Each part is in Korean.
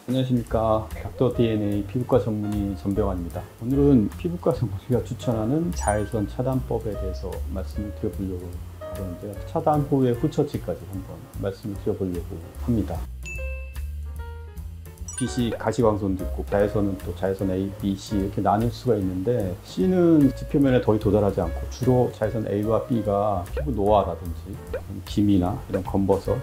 안녕하십니까. 닥터 DNA 피부과 전문의 전병환입니다. 오늘은 피부과 전문의가 추천하는 자외선 차단법에 대해서 말씀을 드려보려고 하는데요. 차단 후의 후처치까지 한번 말씀을 드려보려고 합니다. 빛이 가시광선도 있고 자외선은 또 자외선 A, B, C 이렇게 나눌 수가 있는데 C는 지표면에 거의 도달하지 않고 주로 자외선 A와 B가 피부 노화라든지 기미나 이런 검버섯,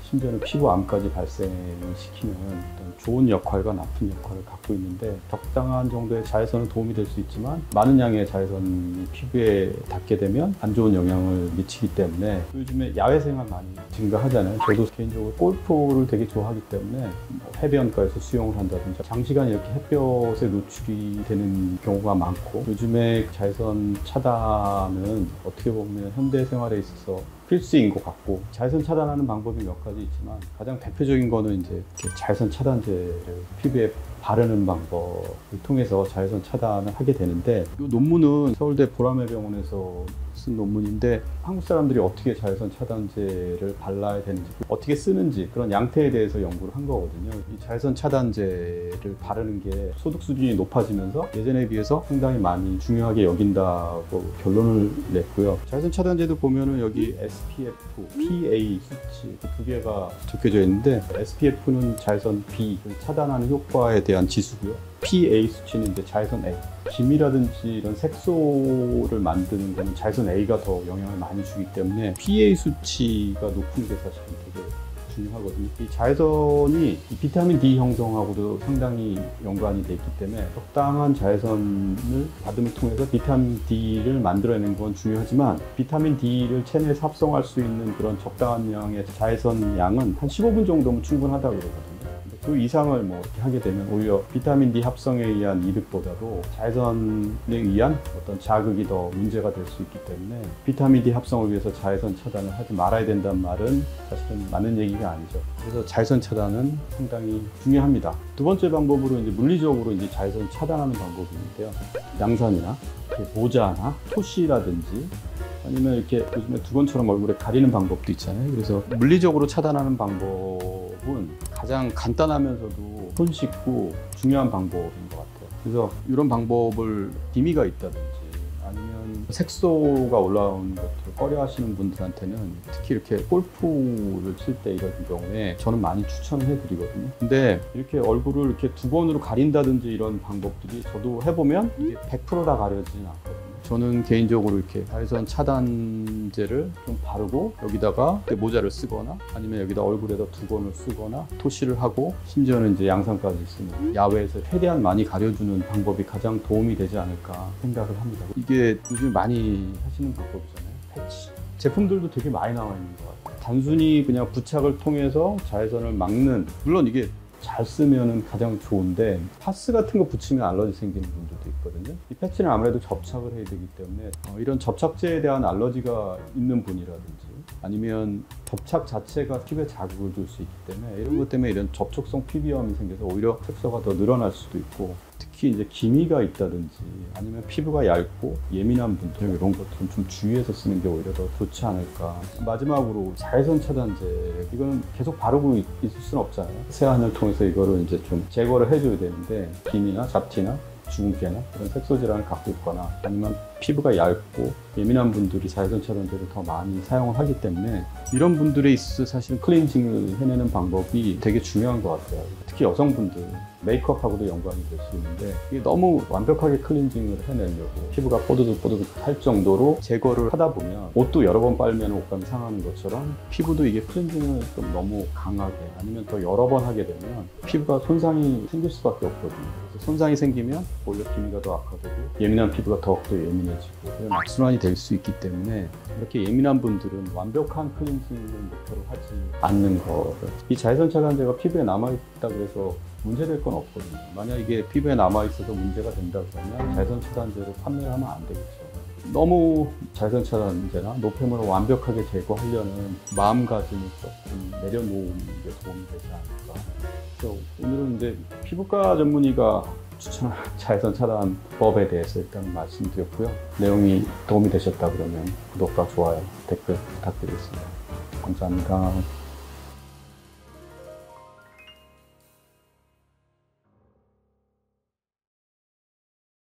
심지어는 피부암까지 발생을 시키는 어떤 좋은 역할과 나쁜 역할을 갖고 있는데, 적당한 정도의 자외선은 도움이 될 수 있지만 많은 양의 자외선이 피부에 닿게 되면 안 좋은 영향을 미치기 때문에 요즘에 야외 생활 많이 증가하잖아요. 저도 개인적으로 골프를 되게 좋아하기 때문에 해변가에서 수영을 한다든지 장시간 이렇게 햇볕에 노출이 되는 경우가 많고, 요즘에 자외선 차단은 어떻게 보면 현대 생활에 있어서 필수인 것 같고, 자외선 차단하는 방법이 몇 가지 있지만 가장 대표적인 거는 이제 자외선 차단제를 피부에 바르는 방법을 통해서 자외선 차단을 하게 되는데, 이 논문은 서울대 보라매병원에서 쓴 논문인데 한국 사람들이 어떻게 자외선 차단제를 발라야 되는지, 어떻게 쓰는지 그런 양태에 대해서 연구를 한 거거든요. 이 자외선 차단제를 바르는 게 소득 수준이 높아지면서 예전에 비해서 상당히 많이 중요하게 여긴다고 결론을 냈고요. 자외선 차단제도 보면은 여기 SPF, PA 수치 두 개가 적혀져 있는데, SPF는 자외선 B 차단하는 효과에 대한 지수고요. PA 수치는 이제 자외선 A, 기미라든지 이런 색소를 만드는 거는 자외선 A가 더 영향을 많이 주기 때문에 PA 수치가 높은 게 사실 되게 중요하거든요. 이 자외선이 이 비타민 D 형성하고도 상당히 연관이 돼 있기 때문에 적당한 자외선을 받음을 통해서 비타민 D를 만들어내는 건 중요하지만, 비타민 D를 체내에서 합성할 수 있는 그런 적당한 양의 자외선 양은 한 15분 정도면 충분하다고 그러거든요. 그 이상을 이렇게 하게 되면 오히려 비타민 D 합성에 의한 이득보다도 자외선에 의한 어떤 자극이 더 문제가 될 수 있기 때문에, 비타민 D 합성을 위해서 자외선 차단을 하지 말아야 된다는 말은 사실은 맞는 얘기가 아니죠. 그래서 자외선 차단은 상당히 중요합니다. 두 번째 방법으로 이제 물리적으로 이제 자외선 차단하는 방법이 있는데요. 양산이나 모자나 토시라든지 아니면 이렇게 요즘에 두건처럼 얼굴에 가리는 방법도 있잖아요. 그래서 물리적으로 차단하는 방법은 가장 간단하면서도 손쉽고 중요한 방법인 것 같아요. 그래서 이런 방법을 기미가 있다든지 아니면 색소가 올라오는 것을 꺼려 하시는 분들한테는, 특히 이렇게 골프를 칠 때 이런 경우에 저는 많이 추천을 해드리거든요. 근데 이렇게 얼굴을 이렇게 두건으로 가린다든지 이런 방법들이 저도 해보면 이게 100% 다 가려지진 않거든요. 저는 개인적으로 이렇게 자외선 차단제를 좀 바르고 여기다가 모자를 쓰거나 아니면 여기다 얼굴에다 두건을 쓰거나 토시를 하고, 심지어는 이제 양산까지 쓰는, 야외에서 최대한 많이 가려주는 방법이 가장 도움이 되지 않을까 생각을 합니다. 이게 요즘 많이 하시는 방법이잖아요. 패치 제품들도 되게 많이 나와 있는 것 같아요. 단순히 그냥 부착을 통해서 자외선을 막는, 물론 이게 잘 쓰면 가장 좋은데 파스 같은 거 붙이면 알러지 생기는 분들도 있거든요. 이 패치는 아무래도 접착을 해야 되기 때문에 이런 접착제에 대한 알러지가 있는 분이라든지 아니면 접착 자체가 피부에 자극을 줄 수 있기 때문에, 이런 것 때문에 이런 접촉성 피부염이 생겨서 오히려 색소가 더 늘어날 수도 있고, 특히 이제 기미가 있다든지 아니면 피부가 얇고 예민한 분들, 이런 것들은 좀 주의해서 쓰는 게 오히려 더 좋지 않을까. 마지막으로 자외선 차단제, 이거는 계속 바르고 있을 수는 없잖아요. 세안을 통해서 이거를 이제 좀 제거를 해줘야 되는데, 기미나 잡티나 주근깨나 이런 색소 질환을 갖고 있거나 아니면 피부가 얇고 예민한 분들이 자외선 차단제를 더 많이 사용을 하기 때문에, 이런 분들에 있어서 사실은 클렌징을 해내는 방법이 되게 중요한 것 같아요. 특히 여성분들 메이크업하고도 연관이 될 수 있는데, 이게 너무 완벽하게 클렌징을 해내려고 피부가 뽀드득뽀드득 할 정도로 제거를 하다 보면, 옷도 여러 번 빨면 옷감이 상하는 것처럼 피부도 이게 클렌징을 좀 너무 강하게 아니면 더 여러 번 하게 되면 피부가 손상이 생길 수밖에 없거든요. 그래서 손상이 생기면 오히려 기미가 더 악화되고 예민한 피부가 더욱더 예민해지고 이런 악순환이 될 수 있기 때문에, 이렇게 예민한 분들은 완벽한 클렌징을 목표로 하지 않는 거를. 이 자외선 차단제가 피부에 남아있다 그래서 문제될 건 없거든요. 만약 이게 피부에 남아있어서 문제가 된다 그러면 자외선 차단제를 판매를 하면 안 되겠죠. 너무 자외선 차단제나 노폐물을 완벽하게 제거하려는 마음가짐을 조금 내려놓는 게 도움이 되지 않을까. 그래서 오늘은 이제 피부과 전문의가 추천한 자외선 차단법에 대해서 일단 말씀드렸고요. 내용이 도움이 되셨다 그러면 구독과 좋아요, 댓글 부탁드리겠습니다. 감사합니다.